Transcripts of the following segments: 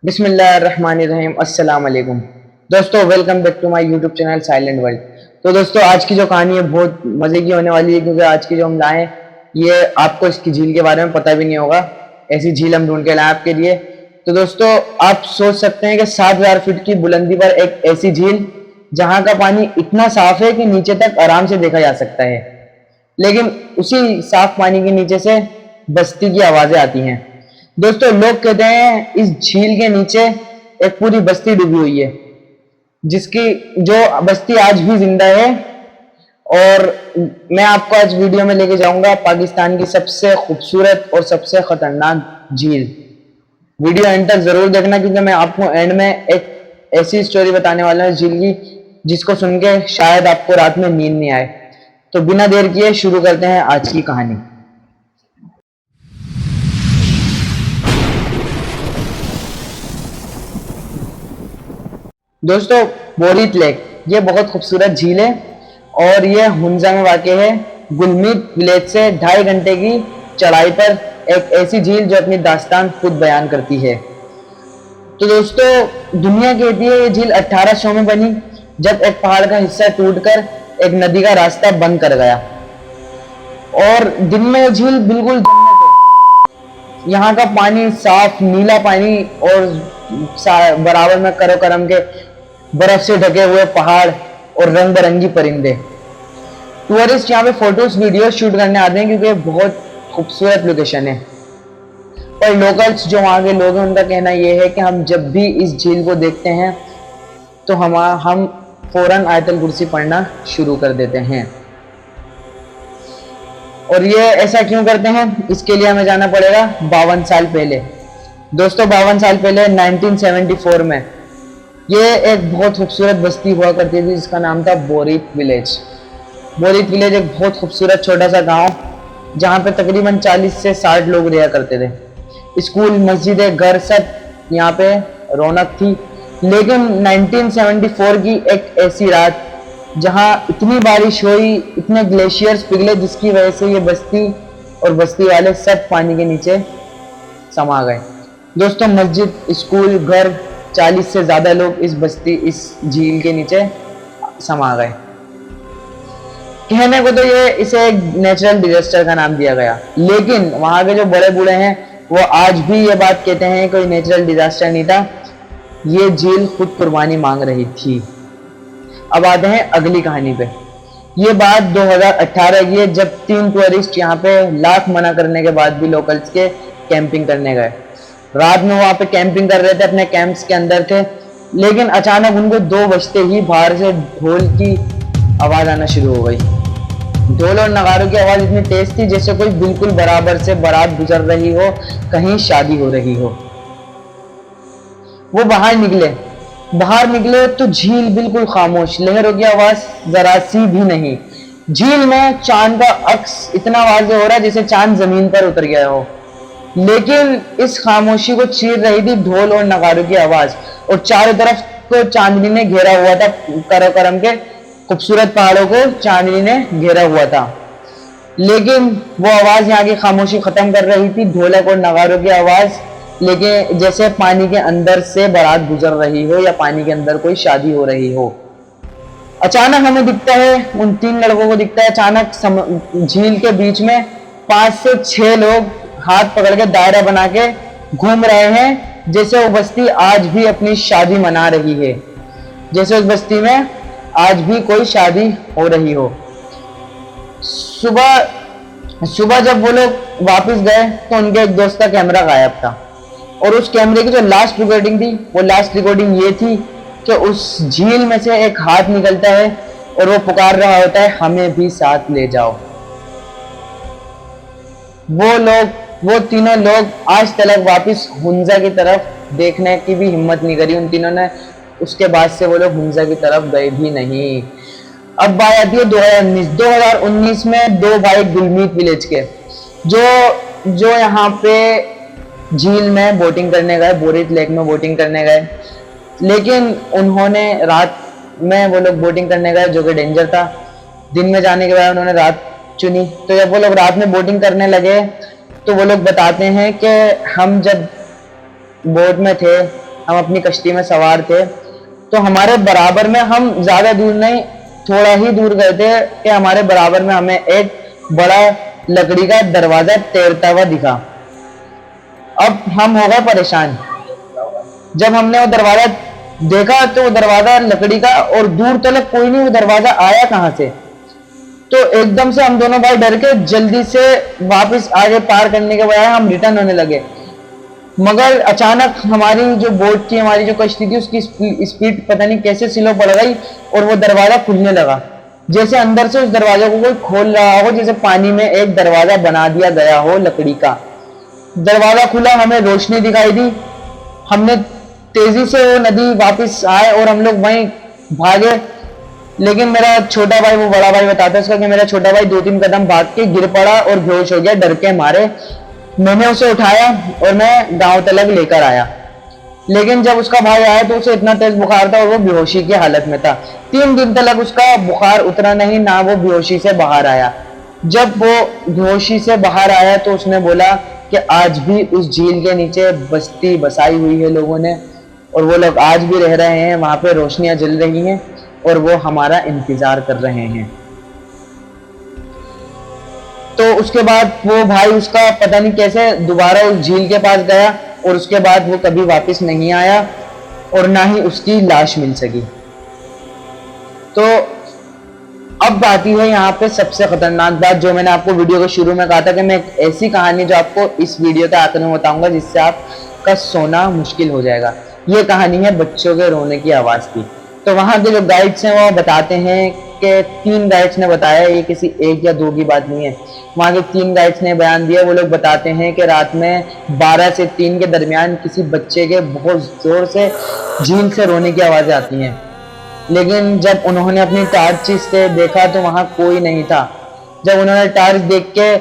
बिस्मिल्लाहिर्रहमानिर्रहीम। अस्सलाम वालेकुम दोस्तों, welcome back to my YouTube channel Silent World. तो दोस्तों, आज की जो कहानी है बहुत मज़े की होने वाली है, क्योंकि आज की जो हम लाए ये आपको इसकी झील के बारे में पता भी नहीं होगा। ऐसी झील हम ढूंढ के लाए आपके लिए। तो दोस्तों, आप सोच सकते हैं कि 7,000 फीट की बुलंदी पर एक ऐसी झील जहाँ का पानी इतना साफ है कि नीचे तक आराम से देखा जा सकता है, लेकिन उसी साफ पानी के नीचे से बस्ती की आवाजें आती हैं। दोस्तों, लोग कहते हैं इस झील के नीचे एक पूरी बस्ती डूबी हुई है, जिसकी जो बस्ती आज भी जिंदा है। और मैं आपको आज वीडियो में लेके जाऊंगा पाकिस्तान की सबसे खूबसूरत और सबसे खतरनाक झील। वीडियो एंड तक जरूर देखना, क्योंकि मैं आपको एंड में एक ऐसी स्टोरी बताने वाला हूँ झील की, जिसको सुन के शायद आपको रात में नींद नहीं आए। तो बिना देर किए शुरू करते हैं आज की कहानी। दोस्तों, बोरीत लेक ये बहुत खूबसूरत झील है और ये हुंजा में वाक़ है। गुलमीत विलेज से 2.5 घंटे की चढ़ाई पर एक ऐसी झील जो अपनी दास्तान खुद बयान करती है। तो दोस्तों, दुनिया कहती है ये झील 1800 में बनी, जब एक पहाड़ का हिस्सा टूटकर एक नदी का रास्ता बंद कर गया। और दिन में ये झील बिल्कुल जन्नत है। यहाँ का पानी साफ नीला पानी और बराबर में करो करम के बर्फ से ढके हुए पहाड़ और रंग बिरंगी परिंदे। टूरिस्ट यहाँ पे फोटोज वीडियो शूट करने आते हैं, क्योंकि बहुत खूबसूरत लोकेशन है। पर लोकल्स जो वहाँ के लोग हैं, उनका कहना यह है कि हम जब भी इस झील को देखते हैं तो हम फौरन आयतल कुर्सी पढ़ना शुरू कर देते हैं। और ये ऐसा क्यों करते हैं, इसके लिए हमें जाना पड़ेगा 52 साल पहले। दोस्तों, 52 साल पहले 1974 में ये एक बहुत खूबसूरत बस्ती हुआ करती थी, जिसका नाम था बोरीत विलेज। बोरीत विलेज एक बहुत खूबसूरत छोटा सा गांव, जहाँ पे तकरीबन 40 से 60 लोग रहा करते थे। स्कूल, मस्जिदें, घर सब यहाँ पे रौनक थी। लेकिन 1974 की एक ऐसी रात जहाँ इतनी बारिश हुई, इतने ग्लेशियर्स पिघले, जिसकी वजह से ये बस्ती और बस्ती वाले सब पानी के नीचे समा गए। दोस्तों, मस्जिद, स्कूल, घर, 40 से ज़्यादा लोग इस झील के नीचे समा गए। कहने को तो ये इसे एक नेचुरल डिजास्टर का नाम दिया गया, लेकिन वहाँ के जो बड़े बूढ़े हैं वो आज भी ये बात कहते हैं कोई नेचुरल डिजास्टर नहीं था, ये झील खुद कुर्बानी मांग रही थी। अब आते हैं अगली कहानी पे। ये बात 2018 की है, जब 3 टूरिस्ट यहाँ पे लाख मना करने के बाद भी लोकल्स के कैंपिंग करने गए। रात में वहाँ पे कैंपिंग कर रहे थे, अपने कैंप्स के अंदर थे, लेकिन अचानक उनको 2 बजते ही बाहर से ढोल की आवाज़ आना शुरू हो गई। ढोल और नगारों की आवाज़ इतनी तेज थी जैसे कोई बिल्कुल बराबर से बारात गुजर रही हो, कहीं शादी हो रही हो। वो बाहर निकले तो झील बिल्कुल खामोश, लहरों की आवाज जरा सी भी नहीं। झील में चांद का अक्स इतना वाज़ेह हो रहा है जैसे चांद जमीन पर उतर गया हो, लेकिन इस खामोशी को चीर रही थी ढोल और नगारों की आवाज। और चारों तरफ को चांदनी ने घेरा हुआ था, करम के खूबसूरत पहाड़ों को चांदनी ने घेरा हुआ था। लेकिन वो आवाज यहाँ की खामोशी खत्म कर रही थी, ढोलक और नगारों की आवाज, लेकिन जैसे पानी के अंदर से बारात गुजर रही हो या पानी के अंदर कोई शादी हो रही हो। अचानक हमें दिखता है, उन 3 लड़कों को दिखता है, अचानक झील के बीच में 5 से 6 लोग हाथ पकड़ के दायरा बना के घूम रहे हैं, जैसे वो बस्ती आज भी अपनी शादी मना रही है, जैसे उस बस्ती में आज भी कोई शादी हो रही हो। सुबह जब वो लोग वापस गए तो उनके एक दोस्त का कैमरा गायब था, और उस कैमरे की जो लास्ट रिकॉर्डिंग थी, वो लास्ट रिकॉर्डिंग ये थी कि उस झील में से एक हाथ निकलता है और वो पुकार रहा होता है, हमें भी साथ ले जाओ। वो तीनों लोग आज तक वापस हुंजा की तरफ देखने की भी हिम्मत नहीं करी उन तीनों ने। उसके बाद से वो लोग हुंजा की तरफ गए भी नहीं। अब बात आती है 2019 में 2 भाई गुलमीत विलेज के, जो यहाँ पे झील में बोटिंग करने गए, बोरीत लेक में बोटिंग करने गए, लेकिन उन्होंने रात में वो लोग बोटिंग करने गए, जो कि डेंजर था। दिन में जाने के बाद उन्होंने रात चुनी। तो जब वो लोग रात में बोटिंग करने लगे तो वो लोग बताते हैं कि हम जब बोट में थे हम अपनी कश्ती में सवार थे, तो हमारे बराबर में, हम ज्यादा दूर नहीं, थोड़ा ही दूर गए थे कि हमारे बराबर में हमें एक बड़ा लकड़ी का दरवाजा तैरता हुआ दिखा। अब हम हो गए परेशान। जब हमने वो दरवाजा देखा तो वो दरवाजा लकड़ी का, और दूर तक कोई नहीं, वो दरवाजा आया कहां से। तो एकदम से हम दोनों भाई डर के जल्दी से वापस आगे पार करने के बजाय हम रिटर्न होने लगे। मगर अचानक हमारी जो बोट थी, हमारी जो कश्ती थी, उसकी स्पीड पता नहीं कैसे स्लो पड़ गई और वो दरवाजा खुलने लगा। जैसे अंदर से उस दरवाजे को कोई खोल रहा हो, जैसे पानी में एक दरवाजा बना दिया गया हो लकड़ी का। दरवाजा खुला, हमें रोशनी दिखाई दी। हमने तेजी से वो नदी वापस आए और हम लोग वहीं भागे। लेकिन मेरा छोटा भाई, वो बड़ा भाई बताता है उसका, कि मेरा छोटा भाई 2-3 कदम भाग के गिर पड़ा और बेहोश हो गया डर के मारे। मैंने उसे उठाया और मैं गांव तक लेकर आया। लेकिन जब उसका भाई आया तो उसे इतना तेज बुखार था और वो बेहोशी की हालत में था। 3 दिन तक उसका बुखार उतरा नहीं, ना वो बेहोशी से बाहर आया। जब वो बेहोशी से बाहर आया तो उसने बोला कि आज भी उस झील के नीचे बस्ती बसाई हुई है लोगों ने, और वो लोग आज भी रह रहे हैं, वहां पे रोशनियां जल रही हैं और वो हमारा इंतजार कर रहे हैं। तो उसके बाद वो भाई उसका पता नहीं कैसे दोबारा उस झील के पास गया, और उसके बाद वो कभी वापस नहीं आया और ना ही उसकी लाश मिल सकी। तो अब आती है यहाँ पे सबसे खतरनाक बात, जो मैंने आपको वीडियो के शुरू में कहा था कि मैं एक ऐसी कहानी जो आपको इस वीडियो के आखिर में बताऊंगा जिससे आपका सोना मुश्किल हो जाएगा। ये कहानी है बच्चों के रोने की आवाज की। तो वहां के जो गाइड्स हैं वो बताते हैं कि 3 गाइड्स ने बताया, ये किसी 1 या 2 की बात नहीं है, वहां के 3 गाइड्स ने बयान दिया। वो लोग बताते हैं कि रात में 12 से 3 के दरमियान किसी बच्चे के बहुत जोर से झील से रोने की आवाजें आती हैं। लेकिन जब उन्होंने अपनी टॉर्च से देखा तो वहां कोई नहीं था। जब उन्होंने टॉर्च देख के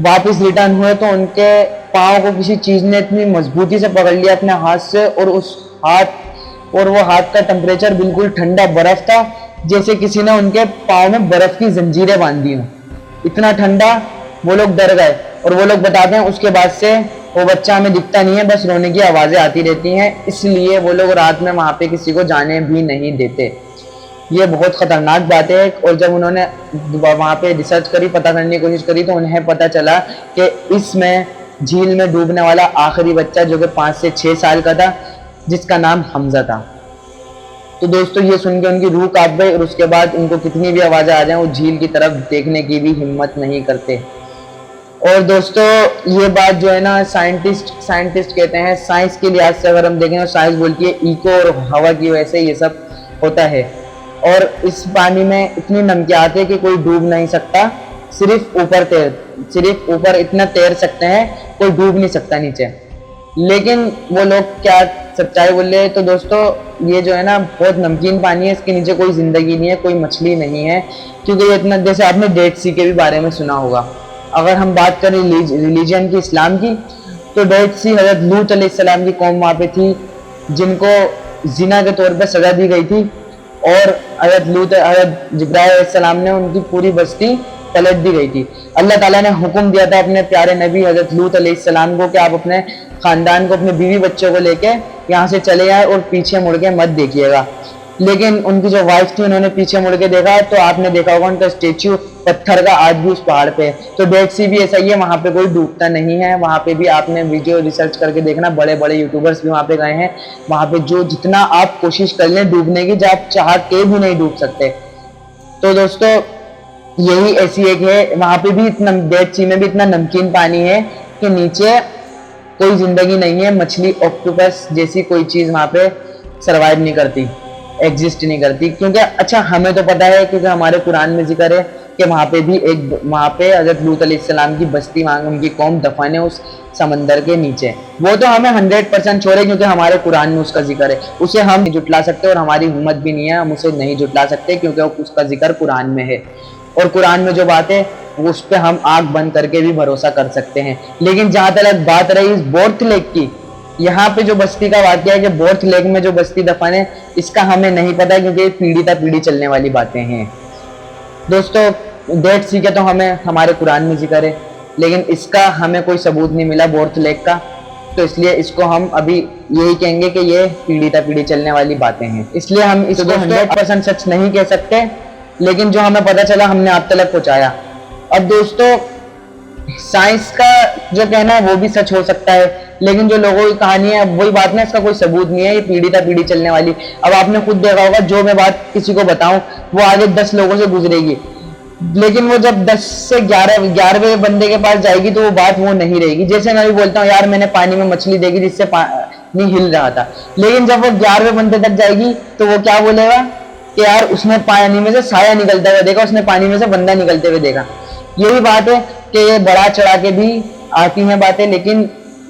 वापस रिटर्न हुए तो उनके पाँव को किसी चीज ने इतनी मजबूती से पकड़ लिया अपने हाथ से, और वो हाथ का टेम्परेचर बिल्कुल ठंडा बर्फ था, जैसे किसी ने उनके पाँव में बर्फ की जंजीरें बांध दी हो। इतना ठंडा, वो लोग डर गए। और वो लोग बताते हैं उसके बाद से वो बच्चा हमें दिखता नहीं है, बस रोने की आवाजें आती रहती हैं, इसलिए वो लोग रात में वहां पे किसी को जाने भी नहीं देते। ये बहुत खतरनाक बात है। और जब उन्होंने वहां पे रिसर्च करी, पता करने की कोशिश करी, तो उन्हें पता चला कि इसमें झील में डूबने वाला आखिरी बच्चा जो कि 5 से 6 साल का था, जिसका नाम हमजा था। तो दोस्तों ये सुन के उनकी रूह कांप गई, और उसके बाद उनको कितनी भी आवाजें आ जाए वो झील की तरफ देखने की भी हिम्मत नहीं करते। और दोस्तों ये बात जो है ना, साइंटिस्ट कहते हैं, साइंस के लिहाज से अगर हम देखें तो साइंस बोलती है इको और हवा की वजह से ये सब होता है। और इस पानी में इतनी नमकियात है कि कोई डूब नहीं सकता, सिर्फ ऊपर इतना तैर सकते हैं, कोई डूब नहीं सकता नीचे। लेकिन वो लोग क्या सच्चाई बोल रहे हैं। तो दोस्तों ये जो है ना बहुत नमकीन पानी है, इसके नीचे कोई जिंदगी नहीं है, कोई मछली नहीं है, क्योंकि ये इतना, जैसे आपने डेड सी के भी बारे में सुना होगा। अगर हम बात करें रिलीजन की, इस्लाम की, तो डेड सी हजरत लूत अलैहिस्सलाम की कौम वहाँ पे थी, जिनको जिना के तौर पे सजा दी गई थी, और हजरत जिब्राइल अलैहिस्सलाम ने उनकी पूरी बस्ती पलट दी गई थी। अल्लाह ताला ने हुक्म दिया था अपने प्यारे नबी हजरत लूत अलैहिस्सलाम को कि आप अपने खानदान को, अपने बीवी बच्चों को लेके यहाँ से चले आए और पीछे मुड़ के मत देखिएगा। लेकिन उनकी जो वाइफ थी, उन्होंने पीछे मुड़ के देखा तो आपने देखा होगा उनका स्टेच्यू पत्थर का आज भी उस पहाड़ पे है। तो डेड सी भी ऐसा ही है, वहां पे कोई डूबता नहीं है। वहां पे भी आपने वीडियो रिसर्च करके देखना, बड़े बड़े यूट्यूबर्स भी वहां पे गए हैं। वहां पे जो जितना आप कोशिश कर लें डूबने की, जब आप चाह के भी नहीं डूब सकते। तो दोस्तों यही ऐसी एक है, वहां पे भी इतना, डेड सी में भी इतना नमकीन पानी है कि नीचे कोई जिंदगी नहीं है, मछली ऑक्टोपस जैसी कोई चीज वहां पे सरवाइव नहीं करती, एग्जिस्ट नहीं करती। क्योंकि अच्छा हमें तो पता है, क्योंकि हमारे कुरान में जिक्र है कि वहां पे भी वहां पे हजरत लूत अलैहिस्सलाम की बस्ती, वहां उनकी कौम दफन है उस समंदर के नीचे। वो तो हमें 100% छोड़े, क्योंकि हमारे कुरान में उसका जिक्र है, उसे हम नहीं जुटला सकते, और हमारी हिम्मत भी नहीं है, हम उसे नहीं जुटला सकते, क्योंकि उसका जिक्र कुरान में है। और कुरान में जो बात है उस पर हम आंख बंद करके भी भरोसा कर सकते हैं। लेकिन जहां तक बात रही इस बोर्थ लेक की, यहाँ पे जो बस्ती का वाकया है कि बोर्थ लेक में जो बस्ती दफन है, इसका हमें नहीं पता, क्योंकि पीढ़ी दर पीढ़ी चलने वाली बातें हैं। दोस्तों डेड सी के तो हमें हमारे कुरान में जिक्र है, लेकिन इसका हमें कोई सबूत नहीं मिला बोर्थ लेक का। तो इसलिए इसको हम अभी यही कहेंगे कि ये पीढ़ी दर पीढ़ी चलने वाली बातें हैं, इसलिए हम इसको 100% सच नहीं कह सकते, लेकिन जो हमें पता चला हमने आप तक पहुंचाया। अब दोस्तों साइंस का जो कहना है वो भी सच हो सकता है, लेकिन जो लोगों की कहानी है वही बात ना, इसका कोई सबूत नहीं है, ये पीढ़ी दर पीढ़ी चलने वाली। अब आपने खुद देखा होगा, जो मैं बात किसी को बताऊं वो आगे 10 लोगों से गुजरेगी, लेकिन वो जब 10 से 11वें बंदे के पास जाएगी तो वो बात वो नहीं रहेगी। जैसे मैं भी बोलता हूँ यार मैंने पानी में मछली देखी जिससे पानी हिल रहा था, लेकिन जब वो 11वें बंदे तक जाएगी तो वो क्या बोलेगा कि यार उसने पानी में से साया निकलता हुआ देखा, उसने पानी में से बंदा निकलते हुए देखा। यही बात है कि ये बढ़ा चढ़ा के भी आती हैं बातें, लेकिन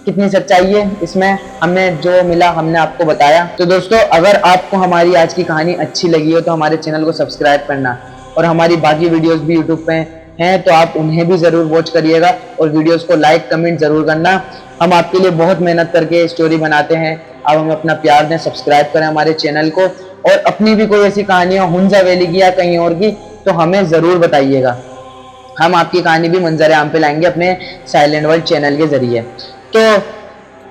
कितनी सच्चाई है इसमें, हमें जो मिला हमने आपको बताया। तो दोस्तों अगर आपको हमारी आज की कहानी अच्छी लगी हो तो हमारे चैनल को सब्सक्राइब करना, और हमारी बाकी वीडियोस भी यूट्यूब पे हैं तो आप उन्हें भी ज़रूर वॉच करिएगा, और वीडियोस को लाइक कमेंट ज़रूर करना। हम आपके लिए बहुत मेहनत करके स्टोरी बनाते हैं, आप हमें अपना प्यार दें, सब्सक्राइब करें हमारे चैनल को, और अपनी भी कोई ऐसी कहानियाँ हुंजा वैली की या कहीं और की तो हमें ज़रूर बताइएगा। हम आपकी कहानी भी मंजर आम पे लाएंगे अपने साइलेंट वर्ल्ड चैनल के जरिए। तो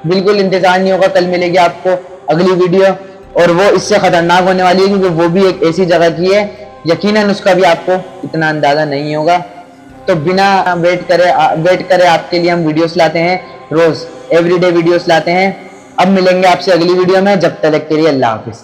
बिल्कुल इंतजार नहीं होगा, कल मिलेगी आपको अगली वीडियो, और वो इससे खतरनाक होने वाली है क्योंकि वो भी एक ऐसी जगह की है, यकीनन उसका भी आपको इतना अंदाजा नहीं होगा। तो बिना वेट करे आपके लिए हम वीडियोस लाते हैं, रोज एवरीडे वीडियोस लाते हैं। अब मिलेंगे आपसे अगली वीडियो में, जब तक के लिए अल्लाह हाफिज।